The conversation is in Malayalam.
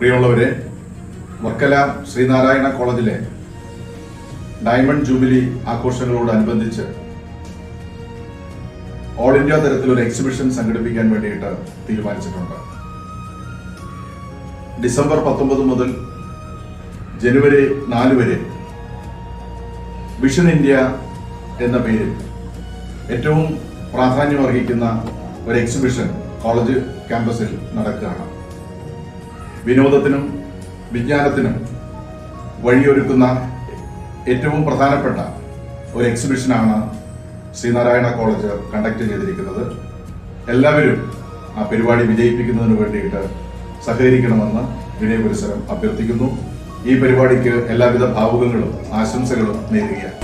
പ്രിയമുള്ളവരെ, വർക്കല ശ്രീനാരായണ കോളേജിലെ ഡയമണ്ട് ജൂബിലി ആഘോഷങ്ങളോടനുബന്ധിച്ച് ഓൾ ഇന്ത്യ തലത്തിലൊരു എക്സിബിഷൻ സംഘടിപ്പിക്കാൻ വേണ്ടിയിട്ട് തീരുമാനിച്ചിട്ടുണ്ട്. ഡിസംബർ 19 മുതൽ ജനുവരി 4 വരെ വിഷൻ ഇന്ത്യ എന്ന പേരിൽ ഏറ്റവും പ്രാധാന്യമർഹിക്കുന്ന ഒരു എക്സിബിഷൻ കോളേജ് ക്യാമ്പസിൽ നടക്കുകയാണ്. വിനോദത്തിനും വിജ്ഞാനത്തിനും വഴിയൊരുക്കുന്ന ഏറ്റവും പ്രധാനപ്പെട്ട ഒരു എക്സിബിഷനാണ് ശ്രീനാരായണ കോളേജ് കണ്ടക്ട് ചെയ്തിരിക്കുന്നത്. എല്ലാവരും ആ പരിപാടി വിജയിപ്പിക്കുന്നതിന് വേണ്ടിയിട്ട് സഹകരിക്കണമെന്ന് വിനയപുരസ്സരം അഭ്യർത്ഥിക്കുന്നു. ഈ പരിപാടിക്ക് എല്ലാവിധ ഭാവുകങ്ങളും ആശംസകളും നേരുകയാണ്.